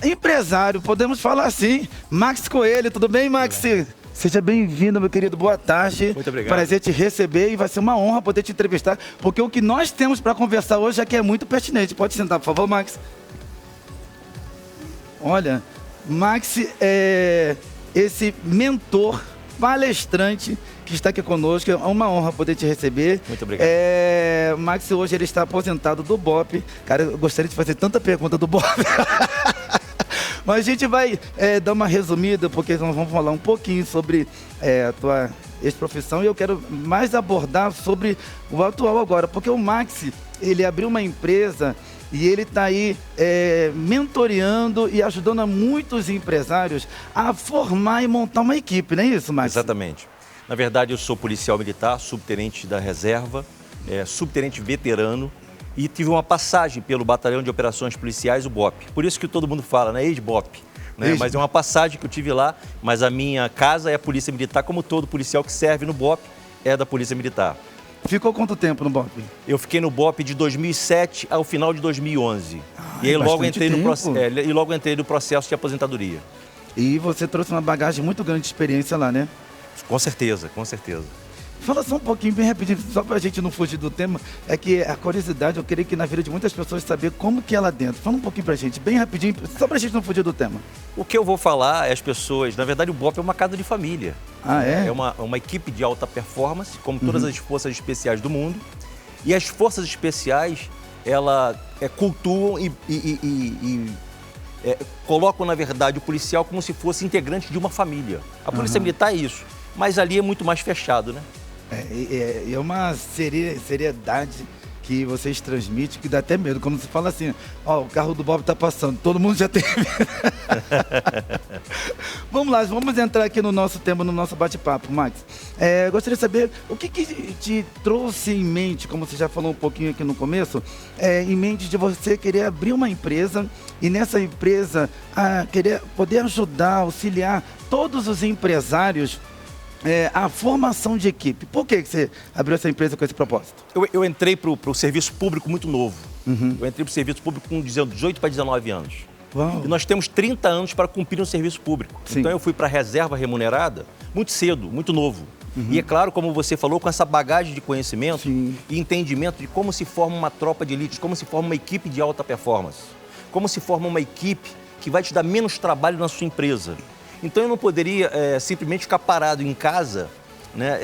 empresário, podemos falar assim, Max Coelho. Tudo bem, Max? Seja bem-vindo, meu querido. Boa tarde. Muito obrigado. Prazer te receber e vai ser uma honra poder te entrevistar, porque o que nós temos para conversar hoje aqui é muito pertinente. Pode sentar, por favor, Max. Olha, Max é esse mentor, palestrante que está aqui conosco. É uma honra poder te receber. Muito obrigado. Max hoje ele está aposentado do BOPE. Cara, eu gostaria de fazer tanta pergunta do BOPE. Mas a gente vai dar uma resumida, porque nós vamos falar um pouquinho sobre a tua ex-profissão e eu quero mais abordar sobre o atual agora, porque o Max, ele abriu uma empresa e ele está aí mentoreando e ajudando a muitos empresários a formar e montar uma equipe, não é isso, Max? Exatamente. Na verdade, eu sou policial militar, subtenente da reserva, subtenente veterano e tive uma passagem pelo Batalhão de Operações Policiais, o BOPE. Por isso que todo mundo fala, né? Ex-BOPE. Né? Mas é uma passagem que eu tive lá, mas a minha casa é a Polícia Militar, como todo policial que serve no BOPE é da Polícia Militar. Ficou quanto tempo no BOPE? Eu fiquei no BOPE de 2007 ao final de 2011. E aí logo entrei no processo de aposentadoria. E você trouxe uma bagagem muito grande de experiência lá, né? Com certeza, com certeza. Fala só um pouquinho, bem rapidinho, só pra gente não fugir do tema, é que a curiosidade, eu queria que na vida de muitas pessoas saber como que é lá dentro. Fala um pouquinho pra gente, bem rapidinho, só pra gente não fugir do tema. O que eu vou falar é as pessoas, na verdade o BOPE é uma casa de família. Ah, é? É uma equipe de alta performance, como todas as forças especiais do mundo. E as forças especiais, elas cultuam e colocam, na verdade, o policial como se fosse integrante de uma família. A Polícia Militar é isso, mas ali é muito mais fechado, né? É uma seriedade que vocês transmitem que dá até medo. Quando você fala assim, ó, o carro do Bob tá passando, todo mundo já tem medo. Vamos lá, vamos entrar aqui no nosso tema, no nosso bate-papo, Max. Gostaria de saber o que te trouxe em mente, como você já falou um pouquinho aqui no começo, em mente de você querer abrir uma empresa e nessa empresa querer poder ajudar, auxiliar todos os empresários a formação de equipe. Por que você abriu essa empresa com esse propósito? Eu entrei para o serviço público muito novo. Eu entrei para o serviço público com 18 para 19 anos. Uau. E nós temos 30 anos para cumprir um serviço público. Sim. Então eu fui para a reserva remunerada muito cedo, muito novo. E é claro, como você falou, com essa bagagem de conhecimento Sim. e entendimento de como se forma uma tropa de elite, como se forma uma equipe de alta performance, como se forma uma equipe que vai te dar menos trabalho na sua empresa. Então eu não poderia simplesmente ficar parado em casa, né,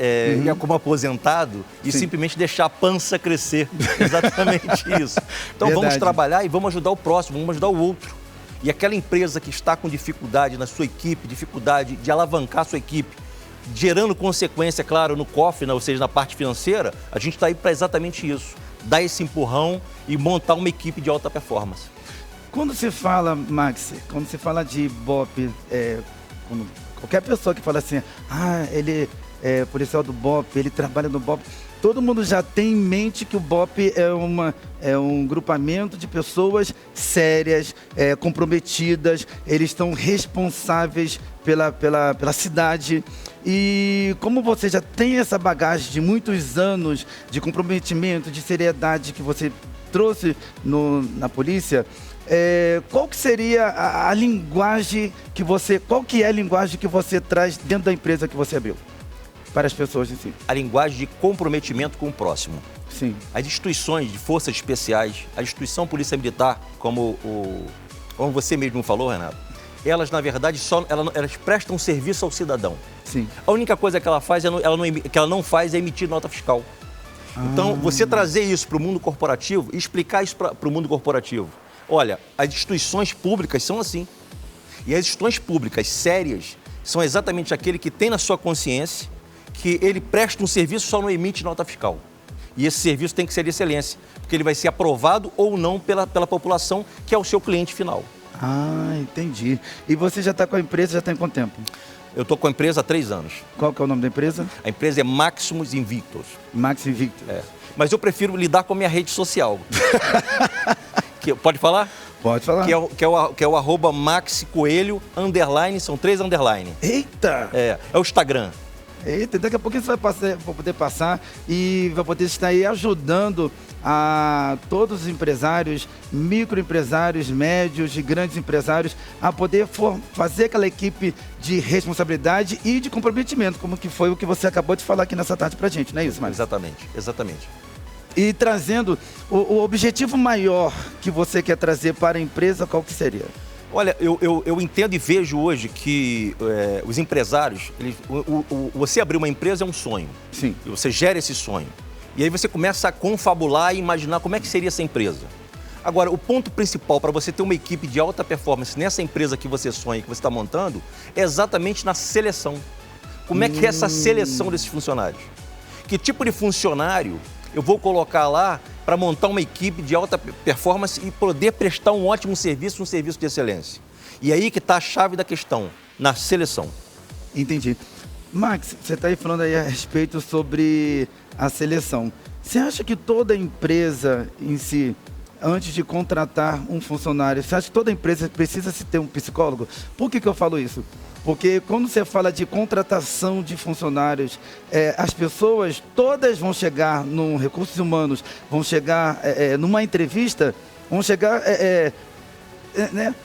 como aposentado e Sim. simplesmente deixar a pança crescer. Exatamente isso. Então vamos trabalhar e vamos ajudar o próximo, vamos ajudar o outro. E aquela empresa que está com dificuldade na sua equipe, dificuldade de alavancar a sua equipe, gerando consequência, claro, no cofre, né, ou seja, na parte financeira, a gente está aí para exatamente isso. Dar esse empurrão e montar uma equipe de alta performance. Quando se fala, Max, quando se fala de BOPE, qualquer pessoa que fala assim, ele é policial do BOPE, ele trabalha no BOPE, todo mundo já tem em mente que o BOPE é um grupamento de pessoas sérias, comprometidas, eles estão responsáveis pela cidade. E como você já tem essa bagagem de muitos anos de comprometimento, de seriedade que você trouxe na polícia, qual que seria a linguagem que qual que é a linguagem que você traz dentro da empresa que você abriu? Para as pessoas em si. A linguagem de comprometimento com o próximo. Sim. As instituições de forças especiais, a instituição Polícia Militar, como você mesmo falou, Renato, elas, na verdade, elas prestam serviço ao cidadão. Sim. A única coisa que ela faz, que ela não faz é emitir nota fiscal. Então, você trazer isso para o mundo corporativo e explicar isso para o mundo corporativo. Olha, as instituições públicas são assim. E as instituições públicas sérias são exatamente aquele que tem na sua consciência que ele presta um serviço, só não emite nota fiscal. E esse serviço tem que ser de excelência, porque ele vai ser aprovado ou não pela população, que é o seu cliente final. Entendi. E você já está com a empresa, já tem quanto tempo? Eu estou com a empresa há 3 anos. Qual que é o nome da empresa? A empresa é Maximus Invictus. Max Invictus. Mas eu prefiro lidar com a minha rede social. Pode falar? Pode falar. Que é o arroba Max Coelho, _, são 3 underline. Eita! É o Instagram. Eita, daqui a pouquinho você vai poder passar e vai poder estar aí ajudando a todos os empresários, microempresários, médios e grandes empresários, a poder fazer aquela equipe de responsabilidade e de comprometimento, como que foi o que você acabou de falar aqui nessa tarde pra gente, não é isso, Max? Exatamente, exatamente. E trazendo o objetivo maior que você quer trazer para a empresa, qual que seria? Olha, eu entendo e vejo hoje que os empresários, você abrir uma empresa é um sonho. Sim. E você gera esse sonho. E aí você começa a confabular e imaginar como é que seria essa empresa. Agora, o ponto principal para você ter uma equipe de alta performance nessa empresa que você sonha, que você está montando, é exatamente na seleção. Como é que é essa seleção desses funcionários? Que tipo de funcionário eu vou colocar lá para montar uma equipe de alta performance e poder prestar um ótimo serviço, um serviço de excelência? E aí que está a chave da questão, na seleção. Entendi. Max, você está aí falando aí a respeito sobre a seleção. Você acha que toda empresa em si, antes de contratar um funcionário, você acha que toda empresa precisa se ter um psicólogo? Por que eu falo isso? Porque quando você fala de contratação de funcionários, as pessoas todas vão chegar no recursos humanos, vão chegar numa entrevista, vão chegar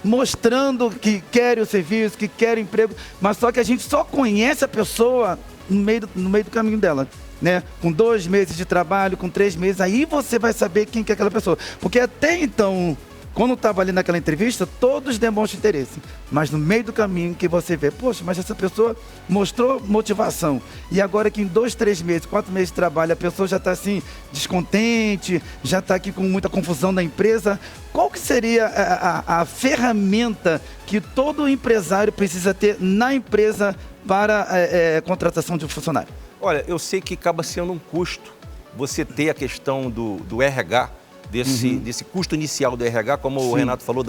mostrando que querem o serviço, que querem o emprego, mas só que a gente só conhece a pessoa no meio do caminho dela. Né? Com 2 meses de trabalho, com 3 meses, aí você vai saber quem que é aquela pessoa. Porque até então, quando estava ali naquela entrevista, todos demonstram interesse. Mas no meio do caminho que você vê, poxa, mas essa pessoa mostrou motivação. E agora que em 2, 3 meses, 4 meses de trabalho, a pessoa já está assim, descontente, já está aqui com muita confusão na empresa. Qual que seria a ferramenta que todo empresário precisa ter na empresa para a contratação de um funcionário? Olha, eu sei que acaba sendo um custo você ter a questão do RH, desse custo inicial do RH, como Sim. o Renato falou,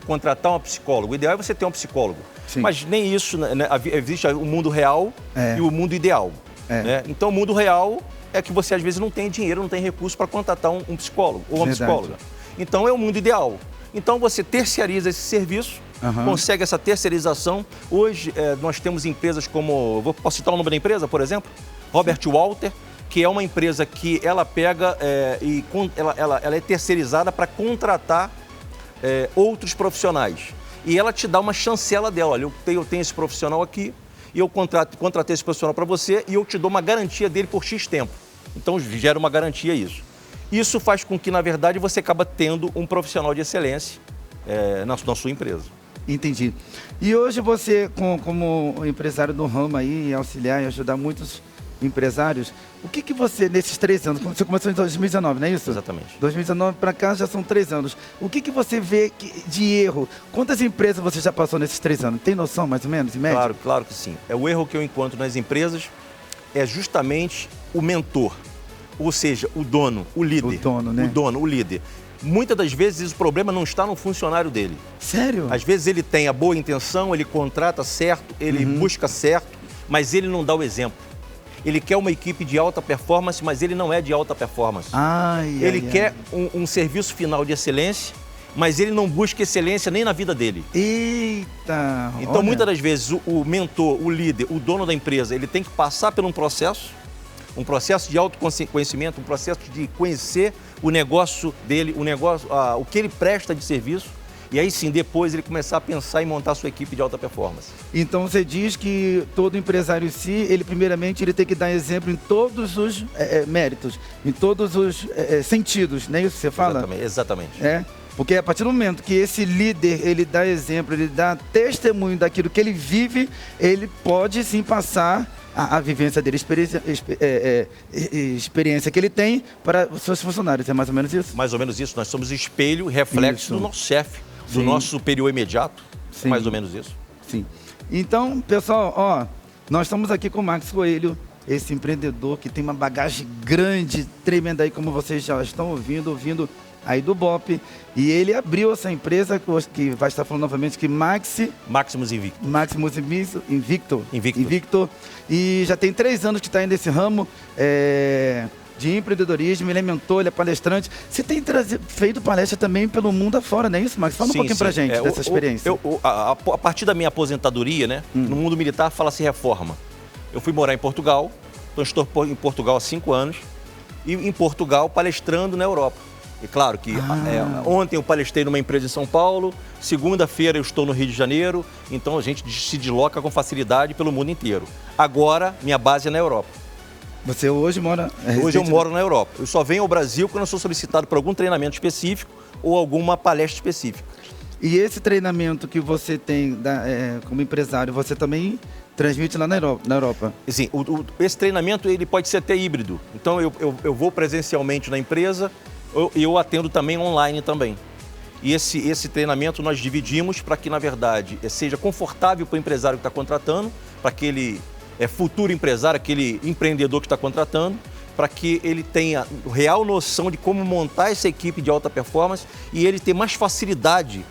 contratar um psicólogo. O ideal é você ter um psicólogo. Sim. Mas nem isso, né? Existe o mundo real e o mundo ideal. Né? Então, o mundo real é que você, às vezes, não tem dinheiro, não tem recurso para contratar um psicólogo ou uma psicóloga. Então, é o mundo ideal. Então, você terceiriza esse serviço, consegue essa terceirização. Hoje, nós temos empresas como... Posso citar o nome da empresa, por exemplo? Robert Walter, que é uma empresa que ela pega ela é terceirizada para contratar outros profissionais. E ela te dá uma chancela dela. Olha, eu tenho esse profissional aqui e eu contratei esse profissional para você e eu te dou uma garantia dele por X tempo. Então, gera uma garantia isso. Isso faz com que, na verdade, você acaba tendo um profissional de excelência na sua empresa. Entendi. E hoje você, como empresário do ramo aí, auxiliar e ajudar muitos empresários, o que você, nesses 3 anos, você começou em 2019, não é isso? Exatamente. 2019 para cá já são 3 anos. O que você vê de erro? Quantas empresas você já passou nesses 3 anos? Tem noção, mais ou menos, em média? Claro que sim. O erro que eu encontro nas empresas é justamente o mentor, ou seja, o dono, o líder. O dono, né? O dono, o líder. Muitas das vezes o problema não está no funcionário dele. Sério? Às vezes ele tem a boa intenção, ele contrata certo, ele busca certo, mas ele não dá o exemplo. Ele quer uma equipe de alta performance, mas ele não é de alta performance. Ele quer um serviço final de excelência, mas ele não busca excelência nem na vida dele. Eita! Então, olha, muitas das vezes, o mentor, o líder, o dono da empresa, ele tem que passar por um processo de autoconhecimento, um processo de conhecer o negócio dele, o que ele presta de serviço. E aí sim, depois ele começar a pensar em montar a sua equipe de alta performance. Então você diz que todo empresário em si, ele primeiramente ele tem que dar exemplo em todos os méritos, em todos os sentidos, não é isso que você fala? Exatamente. Porque a partir do momento que esse líder, ele dá exemplo, ele dá testemunho daquilo que ele vive, ele pode sim passar a vivência dele, experiência que ele tem para os seus funcionários. É mais ou menos isso? Mais ou menos isso. Nós somos espelho, reflexo do nosso chefe, do nosso superior imediato. Sim. Mais ou menos isso. Sim. Então, pessoal, nós estamos aqui com o Max Coelho, esse empreendedor que tem uma bagagem grande, tremenda aí, como vocês já estão ouvindo aí do BOPE. E ele abriu essa empresa, que vai estar falando novamente, que Maximus Invicto. E já tem 3 anos que está aí nesse ramo de empreendedorismo. Ele é mentor, ele é palestrante. Você tem feito palestra também pelo mundo afora, não é isso, Max? Fala um pouquinho pra gente dessa experiência. A partir da minha aposentadoria, né, no mundo militar fala-se reforma. Eu fui morar em Portugal, estou em Portugal há 5 anos, e em Portugal palestrando na Europa. É claro que ontem eu palestrei numa empresa em São Paulo, segunda-feira eu estou no Rio de Janeiro, então a gente se desloca com facilidade pelo mundo inteiro. Agora, minha base é na Europa. Você hoje mora... Hoje eu moro na Europa. Eu só venho ao Brasil quando eu sou solicitado por algum treinamento específico ou alguma palestra específica. E esse treinamento que você tem como empresário, você também transmite lá na Europa? Sim, esse treinamento ele pode ser até híbrido. Então eu vou presencialmente na empresa e eu atendo também online também. E esse treinamento nós dividimos para que, na verdade, seja confortável para o empresário que está contratando, para aquele futuro empresário, aquele empreendedor que está contratando, para que ele tenha real noção de como montar essa equipe de alta performance e ele ter mais facilidade,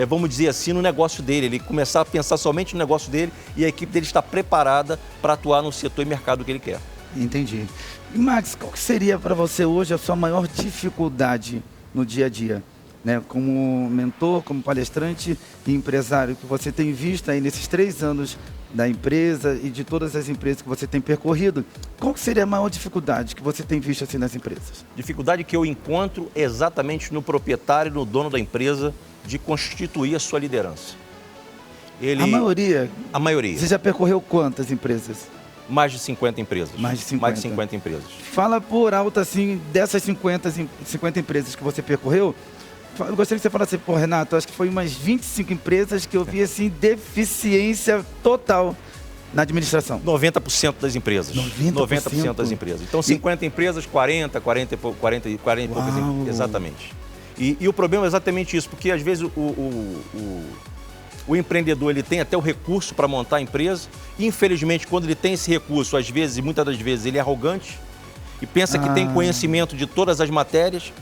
vamos dizer assim, no negócio dele. Ele começar a pensar somente no negócio dele e a equipe dele está preparada para atuar no setor e mercado que ele quer. Entendi. E Max, qual que seria para você hoje a sua maior dificuldade no dia a dia? Né? Como mentor, como palestrante e empresário que você tem visto aí nesses 3 anos da empresa e de todas as empresas que você tem percorrido, qual que seria a maior dificuldade que você tem visto assim nas empresas? Dificuldade que eu encontro exatamente no proprietário, no dono da empresa, de constituir a sua liderança. A maioria? A maioria. Você já percorreu quantas empresas? Mais de 50 empresas. Mais de 50? Mais de 50 empresas. Fala por alto, assim, dessas 50 empresas que você percorreu, eu gostaria que você falasse, Renato, acho que foi umas 25 empresas que eu vi, assim, deficiência total na administração. 90% das empresas. 90% das empresas. Então, 50 empresas, 40 e poucas empresas. Exatamente. E o problema é exatamente isso, porque às vezes o empreendedor ele tem até o recurso para montar a empresa e, infelizmente, quando ele tem esse recurso, às vezes, muitas das vezes, ele é arrogante e pensa que tem conhecimento de todas as matérias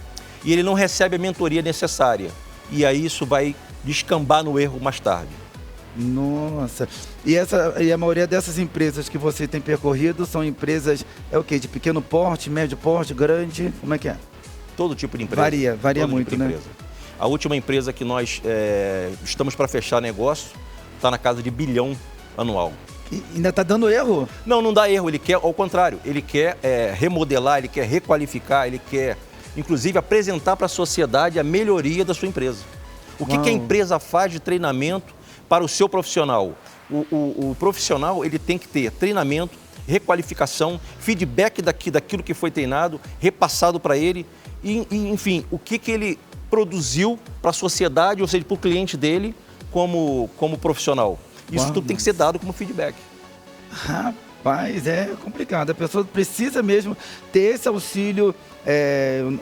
e ele não recebe a mentoria necessária. E aí isso vai descambar no erro mais tarde. Nossa. E a maioria dessas empresas que você tem percorrido são empresas, de pequeno porte, médio porte, grande? Como é que é? Todo tipo de empresa. Varia muito, né? A última empresa que nós estamos para fechar negócio está na casa de R$ 1 bilhão anual. E ainda está dando erro? Não dá erro. Ele quer, ao contrário, ele quer remodelar, ele quer requalificar, ele quer, inclusive, apresentar para a sociedade a melhoria da sua empresa. O que a empresa faz de treinamento para o seu profissional? O profissional ele tem que ter treinamento, requalificação, feedback daquilo que foi treinado, repassado para ele e, enfim, o que ele produziu para a sociedade, ou seja, para o cliente dele como profissional. Isso tudo tem que ser dado como feedback. Rapaz, é complicado. A pessoa precisa mesmo ter esse auxílio.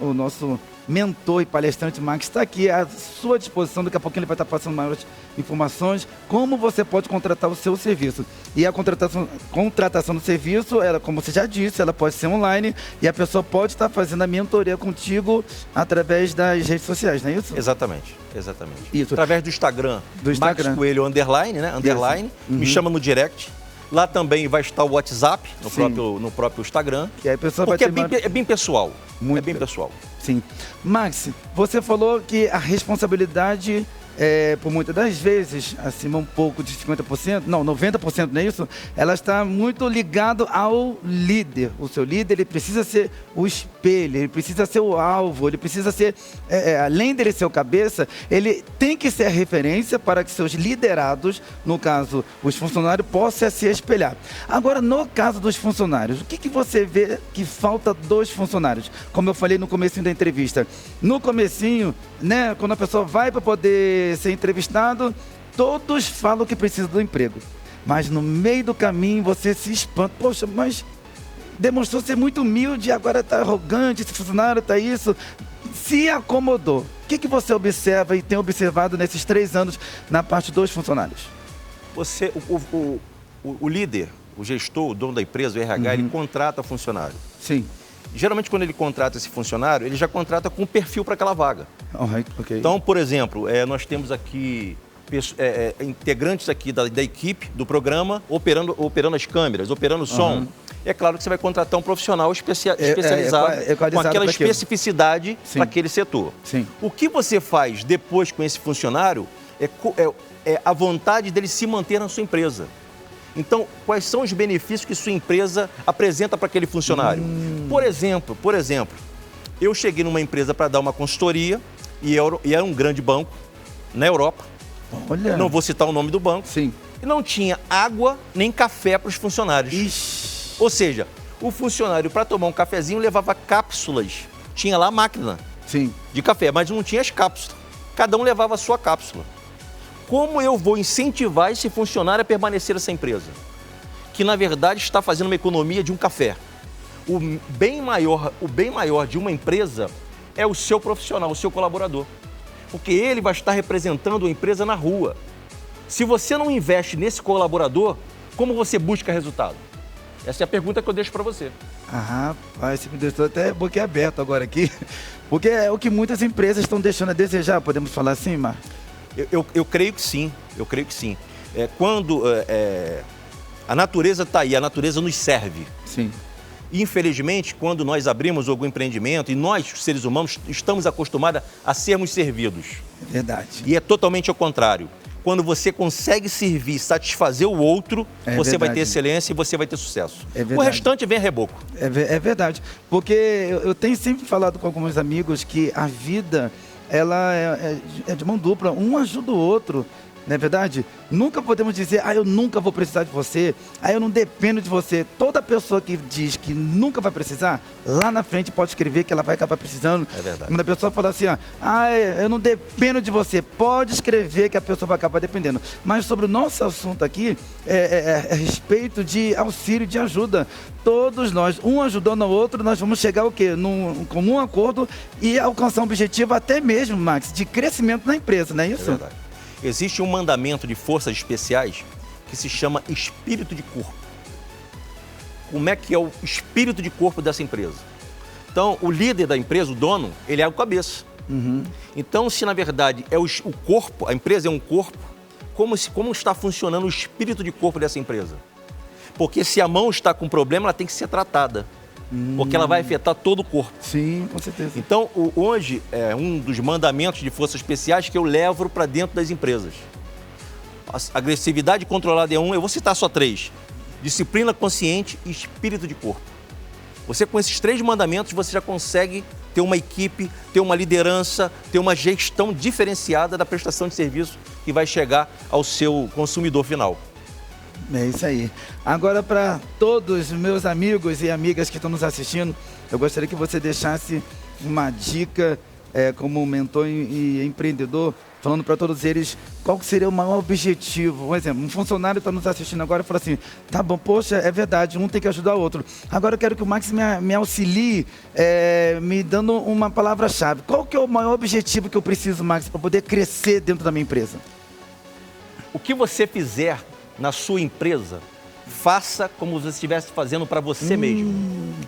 O nosso mentor e palestrante Max está aqui à sua disposição. Daqui a pouquinho ele vai estar passando maiores informações. Como você pode contratar o seu serviço. E a contratação do serviço, ela, como você já disse, ela pode ser online e a pessoa pode estar fazendo a mentoria contigo através das redes sociais, não é isso? Exatamente. Isso. Através do Instagram. Max Coelho _, né? Me chama no direct. Lá também vai estar o WhatsApp, no próprio Instagram. E aí a pessoa porque é bem pessoal. É bem pessoal. Sim. Max, você falou que a responsabilidade, por muitas das vezes, acima um pouco de 50%, não, 90%, não é isso? Ela está muito ligada ao líder. O seu líder, ele precisa ser o espelho, ele precisa ser o alvo, ele precisa ser, além dele ser o cabeça, ele tem que ser a referência para que seus liderados, no caso, os funcionários, possam se espelhar. Agora, no caso dos funcionários, o que você vê que falta dos funcionários? Como eu falei no comecinho da entrevista, no comecinho, né, quando a pessoa vai para poder ser entrevistado, todos falam que precisa do emprego. Mas no meio do caminho você se espanta. Poxa, mas demonstrou ser muito humilde, agora está arrogante, esse funcionário está isso. Se acomodou. O que você observa e tem observado nesses 3 anos na parte dos funcionários? O líder, o gestor, o dono da empresa, o RH, ele contrata funcionário. Sim. Geralmente, quando ele contrata esse funcionário, ele já contrata com um perfil para aquela vaga. Okay. Então, por exemplo, nós temos aqui integrantes aqui da equipe do programa operando as câmeras, operando o som. É claro que você vai contratar um profissional especializado com aquela especificidade para aquele setor. Sim. O que você faz depois com esse funcionário é a vontade dele se manter na sua empresa. Então, quais são os benefícios que sua empresa apresenta para aquele funcionário? Por exemplo, Eu cheguei numa empresa para dar uma consultoria e era um grande banco na Europa. Olha. Não vou citar o nome do banco. Sim. E não tinha água nem café para os funcionários. Ixi. Ou seja, o funcionário, para tomar um cafezinho, levava cápsulas. Tinha lá a máquina Sim. de café, mas não tinha as cápsulas. Cada um levava a sua cápsula. Como eu vou incentivar esse funcionário a permanecer nessa empresa? Que, na verdade, está fazendo uma economia de um café. O bem maior de uma empresa é o seu profissional, o seu colaborador. Porque ele vai estar representando a empresa na rua. Se você não investe nesse colaborador, como você busca resultado? Essa é a pergunta que eu deixo para você. Ah, rapaz, você me deixou até boquiaberto agora aqui. Porque é o que muitas empresas estão deixando a desejar, podemos falar assim, Marcos? Eu creio que sim, eu creio que sim. Quando a natureza está aí, a natureza nos serve. Sim. Infelizmente, quando nós abrimos algum empreendimento, e nós, seres humanos, estamos acostumados a sermos servidos. É verdade. E é totalmente ao contrário. Quando você consegue servir, satisfazer o outro, você vai ter excelência e você vai ter sucesso. O restante vem a reboco. É verdade. Porque eu tenho sempre falado com alguns amigos que a vida, ela é de mão dupla. Um ajuda o outro. Não é verdade? Nunca podemos dizer, eu nunca vou precisar de você, eu não dependo de você. Toda pessoa que diz que nunca vai precisar, lá na frente pode escrever que ela vai acabar precisando. É verdade. Quando a pessoa fala assim, eu não dependo de você, pode escrever que a pessoa vai acabar dependendo. Mas sobre o nosso assunto aqui, é a respeito de auxílio, de ajuda. Todos nós, um ajudando o outro, nós vamos chegar o quê? Num comum acordo e alcançar um objetivo até mesmo, Max, de crescimento na empresa, não é isso? É verdade. Existe um mandamento de forças especiais que se chama espírito de corpo. Como é que é o espírito de corpo dessa empresa? Então, o líder da empresa, o dono, ele é o cabeça. Uhum. Então, se na verdade é o corpo, a empresa é um corpo, como está funcionando o espírito de corpo dessa empresa? Porque se a mão está com problema, ela tem que ser tratada. Porque ela vai afetar todo o corpo. Sim, com certeza. Então, hoje é um dos mandamentos de forças especiais que eu levo para dentro das empresas. A agressividade controlada é eu vou citar só 3. Disciplina consciente e espírito de corpo. Você, com esses 3 mandamentos, você já consegue ter uma equipe, ter uma liderança, ter uma gestão diferenciada da prestação de serviço que vai chegar ao seu consumidor final. É isso aí. Agora, para todos os meus amigos e amigas que estão nos assistindo, eu gostaria que você deixasse uma dica como mentor e empreendedor, falando para todos eles qual seria o maior objetivo. Um exemplo, um funcionário está nos assistindo agora e fala assim, tá bom, poxa, é verdade, um tem que ajudar o outro. Agora eu quero que o Max me auxilie me dando uma palavra-chave. Qual que é o maior objetivo que eu preciso, Max, para poder crescer dentro da minha empresa? O que você fizer na sua empresa, faça como você estivesse fazendo para você mesmo.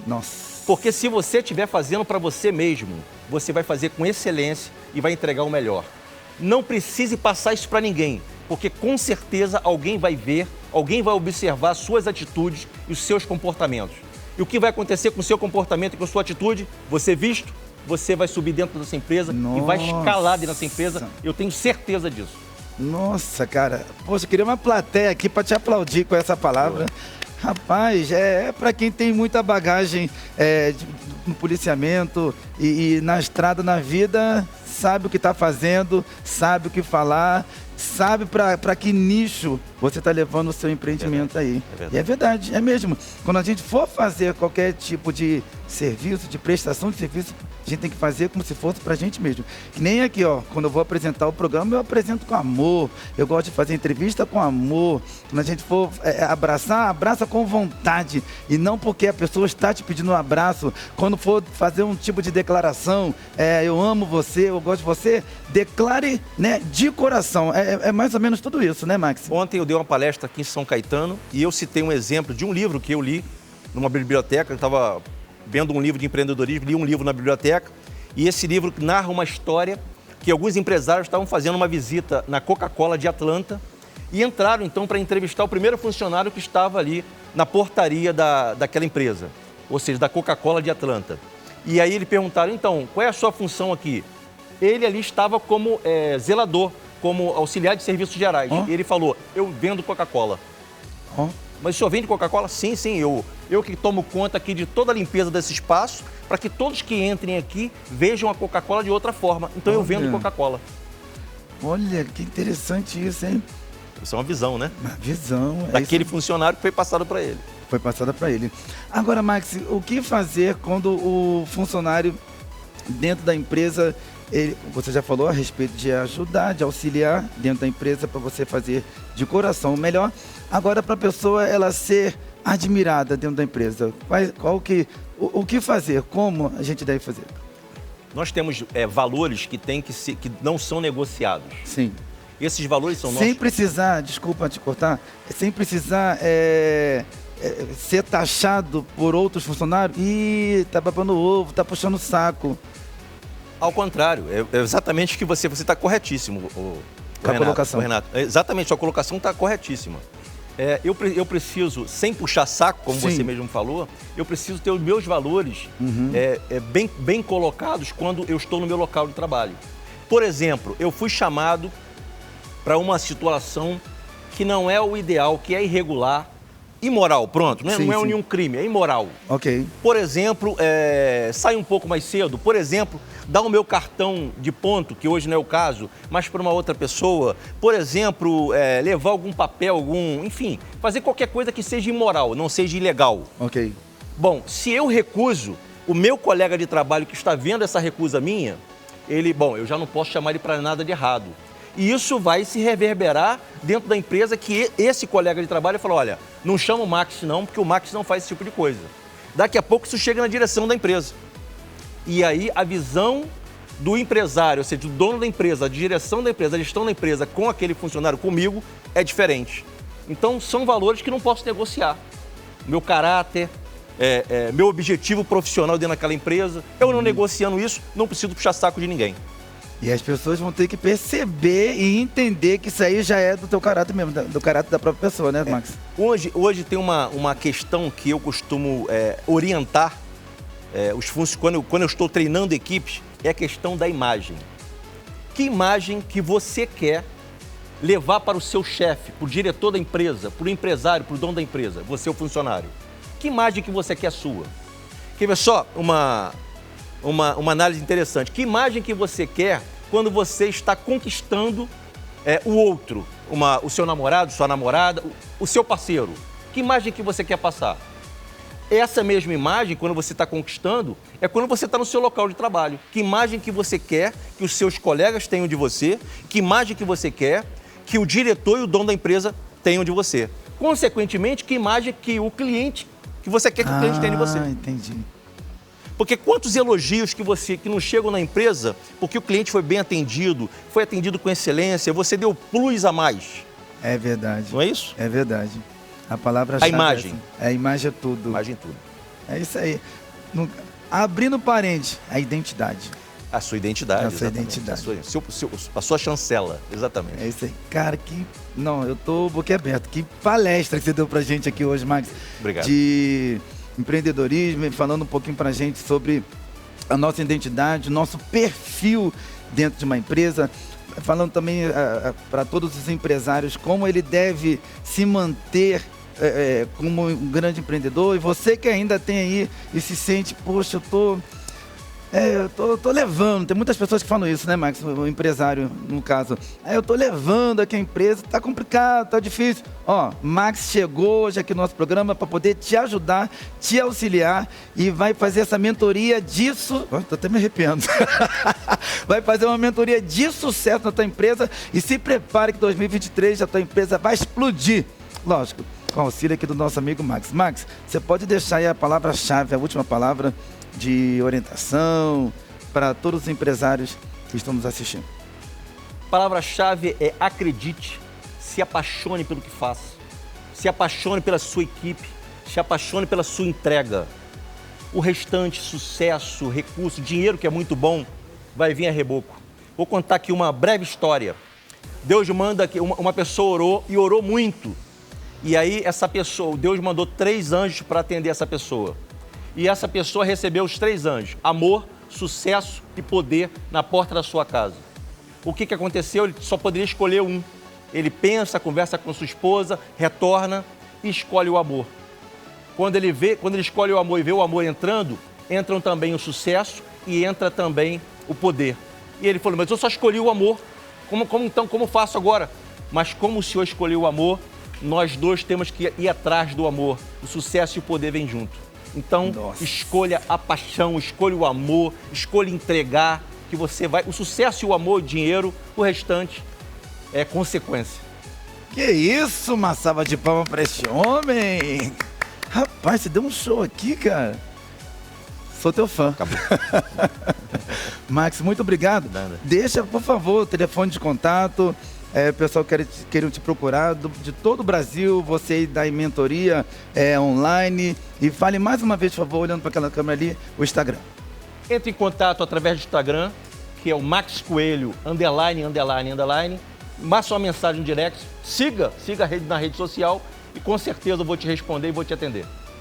Nossa. Porque se você estiver fazendo para você mesmo, você vai fazer com excelência e vai entregar o melhor. Não precise passar isso para ninguém, porque com certeza alguém vai ver, alguém vai observar suas atitudes e os seus comportamentos. E o que vai acontecer com o seu comportamento e com a sua atitude? Você visto, você vai subir dentro dessa empresa e vai escalar dentro dessa empresa. Eu tenho certeza disso. Nossa, cara. Poxa, eu queria uma plateia aqui para te aplaudir com essa palavra. Rapaz, é para quem tem muita bagagem no policiamento e na estrada, na vida, sabe o que está fazendo, sabe o que falar, sabe para que nicho você está levando o seu empreendimento aí. E é verdade, é mesmo. Quando a gente for fazer qualquer tipo de serviço, de prestação de serviço, a gente tem que fazer como se fosse pra gente mesmo. Que nem aqui, quando eu vou apresentar o programa, eu apresento com amor. Eu gosto de fazer entrevista com amor. Quando a gente for abraçar, abraça com vontade. E não porque a pessoa está te pedindo um abraço. Quando for fazer um tipo de declaração, eu amo você, eu gosto de você, declare, né, de coração. É mais ou menos tudo isso, né, Max? Ontem eu dei uma palestra aqui em São Caetano e eu citei um exemplo de um livro que eu li numa biblioteca. Eu estava vendo um livro de empreendedorismo, li um livro na biblioteca e esse livro narra uma história que alguns empresários estavam fazendo uma visita na Coca-Cola de Atlanta e entraram então para entrevistar o primeiro funcionário que estava ali na portaria daquela empresa, ou seja, da Coca-Cola de Atlanta. E aí ele perguntaram, então, qual é a sua função aqui? Ele ali estava como zelador, como auxiliar de serviços gerais. E ele falou, eu vendo Coca-Cola. Ó. Mas o senhor vende Coca-Cola? Sim, sim, eu que tomo conta aqui de toda a limpeza desse espaço, para que todos que entrem aqui vejam a Coca-Cola de outra forma. Então eu vendo Coca-Cola. Olha, que interessante isso, hein? Isso é uma visão, né? Uma visão. Daquele funcionário que foi passado para ele. Foi passada para ele. Agora, Max, o que fazer quando o funcionário dentro da empresa, você já falou a respeito de ajudar, de auxiliar dentro da empresa para você fazer de coração o melhor. Agora, para a pessoa ela ser admirada dentro da empresa, o que fazer? Como a gente deve fazer? Nós temos valores que não são negociados. Sim. Esses valores são sem nossos. Precisar, desculpa te cortar, sem precisar ser taxado por outros funcionários e tá babando ovo, tá puxando o saco. Ao contrário, é exatamente o que você está corretíssimo, Com a colocação. Renato. Exatamente, sua colocação está corretíssima. Eu preciso, sem puxar saco, como você mesmo falou, eu preciso ter os meus valores bem colocados quando eu estou no meu local de trabalho. Por exemplo, eu fui chamado para uma situação que não é o ideal, que é irregular, imoral, pronto, não é nenhum crime, é imoral. Ok. Por exemplo, sair um pouco mais cedo, por exemplo, dar o meu cartão de ponto, que hoje não é o caso, mas para uma outra pessoa, por exemplo, levar algum papel, enfim, fazer qualquer coisa que seja imoral, não seja ilegal. Ok. Bom, se eu recuso, o meu colega de trabalho que está vendo essa recusa minha, eu já não posso chamar ele para nada de errado. E isso vai se reverberar dentro da empresa, que esse colega de trabalho fala, olha, não chama o Max não, porque o Max não faz esse tipo de coisa. Daqui a pouco isso chega na direção da empresa. E aí a visão do empresário, ou seja, do dono da empresa, a direção da empresa, a gestão da empresa com aquele funcionário comigo é diferente. Então são valores que não posso negociar. Meu caráter, meu objetivo profissional dentro daquela empresa, eu não negociando isso, não preciso puxar saco de ninguém. E as pessoas vão ter que perceber e entender que isso aí já é do teu caráter mesmo, do caráter da própria pessoa, né, Max? Hoje tem uma questão que eu costumo orientar os funcionários, quando eu estou treinando equipes, é a questão da imagem. Que imagem que você quer levar para o seu chefe, para o diretor da empresa, para o empresário, para o dono da empresa, você é o funcionário? Que imagem que você quer sua? Quer ver só uma análise interessante. Que imagem que você quer quando você está conquistando o outro, o seu namorado, sua namorada, o seu parceiro? Que imagem que você quer passar? Essa mesma imagem, quando você está conquistando, é quando você está no seu local de trabalho. Que imagem que você quer que os seus colegas tenham de você? Que imagem que você quer que o diretor e o dono da empresa tenham de você? Consequentemente, que imagem que o cliente, que você quer que o cliente tenha de você? Ah, entendi. Porque quantos elogios que não chegam na empresa porque o cliente foi bem atendido, foi atendido com excelência, você deu plus a mais. É verdade. Não é isso? É verdade. A palavra-chave A imagem. A imagem é tudo. Imagem tudo. É isso aí. Abrindo parente, a identidade. A sua identidade. A sua identidade. A sua chancela, exatamente. É isso aí. Cara, Não, eu tô boquiaberto. Que palestra que você deu pra gente aqui hoje, Max. Obrigado. De empreendedorismo, falando um pouquinho pra gente sobre a nossa identidade, o nosso perfil dentro de uma empresa, falando também para todos os empresários como ele deve se manter como um grande empreendedor. E você que ainda tem aí e se sente, poxa, eu tô levando, tem muitas pessoas que falam isso, né, Max, o empresário, no caso. Eu tô levando aqui a empresa, tá complicado, tá difícil. Ó, Max chegou hoje aqui no nosso programa para poder te ajudar, te auxiliar e vai fazer essa mentoria disso. Tô até me arrepiando. Vai fazer uma mentoria de sucesso na tua empresa e se prepare que 2023 a tua empresa vai explodir. Lógico, com o auxílio aqui do nosso amigo Max. Max, você pode deixar aí a palavra-chave, a última palavra de orientação para todos os empresários que estão nos assistindo. A palavra-chave é acredite, se apaixone pelo que faz, se apaixone pela sua equipe, se apaixone pela sua entrega. O restante, sucesso, recurso, dinheiro, que é muito bom, vai vir a reboco. Vou contar aqui uma breve história. Deus manda que uma pessoa orou e orou muito. E aí Deus mandou 3 anjos para atender essa pessoa. E essa pessoa recebeu os 3 anjos: amor, sucesso e poder na porta da sua casa. O que aconteceu? Ele só poderia escolher um. Ele pensa, conversa com sua esposa, retorna e escolhe o amor. Quando ele escolhe o amor e vê o amor entrando, entram também o sucesso e entra também o poder. E ele falou, mas eu só escolhi o amor. Como faço agora? Mas como o Senhor escolheu o amor, nós dois temos que ir atrás do amor. O sucesso e o poder vêm junto. Então, escolha a paixão, escolha o amor, escolha entregar, que você vai... O sucesso e o amor, o dinheiro, o restante é consequência. Que isso, uma salva de palmas para esse homem. Rapaz, você deu um show aqui, cara. Sou teu fã. Acabou. Max, muito obrigado. Nada. Deixa, por favor, o telefone de contato. O pessoal queiram te procurar de todo o Brasil, você aí dá em mentoria online. E fale mais uma vez, por favor, olhando para aquela câmera ali, o Instagram. Entre em contato através do Instagram, que é o Max Coelho, ___. Massa uma mensagem direct, siga a rede na rede social e com certeza eu vou te responder e vou te atender.